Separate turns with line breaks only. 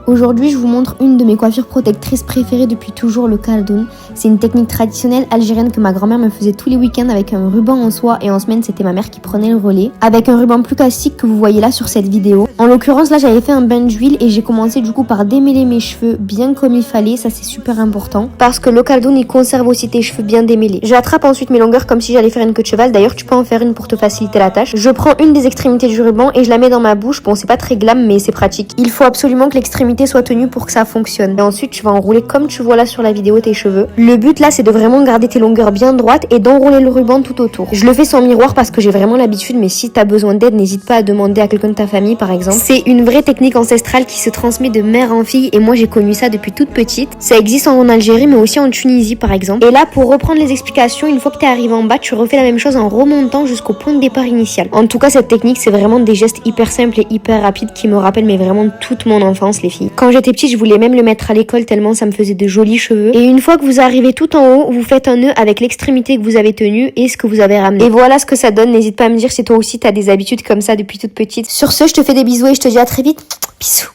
Aujourd'hui, je vous montre une de mes coiffures protectrices préférées depuis toujours, le kaldoun. C'est une technique traditionnelle algérienne que ma grand-mère me faisait tous les week-ends avec un ruban en soie et en semaine, c'était ma mère qui prenait le relais. Avec un ruban plus classique que vous voyez là sur cette vidéo. En l'occurrence, là, j'avais fait un bain d'huile et j'ai commencé du coup par démêler mes cheveux bien comme il fallait. Ça, c'est super important parce que le kaldoun, il conserve aussi tes cheveux bien démêlés. J'attrape ensuite mes longueurs comme si j'allais faire une queue de cheval. D'ailleurs, tu peux en faire une pour te faciliter la tâche. Je prends une des extrémités du ruban et je la mets dans ma bouche. Bon, c'est pas très glam, mais c'est pratique. Il faut absolument que l'extrémité soit tenue pour que ça fonctionne. Et ensuite, tu vas enrouler comme tu vois là sur la vidéo tes cheveux. Le but là, c'est de vraiment garder tes longueurs bien droites et d'enrouler le ruban tout autour. Je le fais sans miroir parce que j'ai vraiment l'habitude, mais si t'as besoin d'aide, n'hésite pas à demander à quelqu'un de ta famille par exemple. C'est une vraie technique ancestrale qui se transmet de mère en fille et moi j'ai connu ça depuis toute petite. Ça existe en Algérie mais aussi en Tunisie par exemple. Et là, pour reprendre les explications, une fois que t'es arrivé en bas, tu refais la même chose en remontant jusqu'au point de départ initial. En tout cas, cette technique, c'est vraiment des gestes hyper simples et hyper rapides qui me rappellent mais vraiment toute mon enfance, les filles. Quand j'étais petite, je voulais même le mettre à l'école tellement ça me faisait de jolis cheveux. Et une fois que vous arrivez tout en haut, vous faites un nœud avec l'extrémité que vous avez tenue et ce que vous avez ramené. Et voilà ce que ça donne. N'hésite pas à me dire si toi aussi t'as des habitudes comme ça depuis toute petite. Sur ce, je te fais des bisous et je te dis à très vite. Bisous.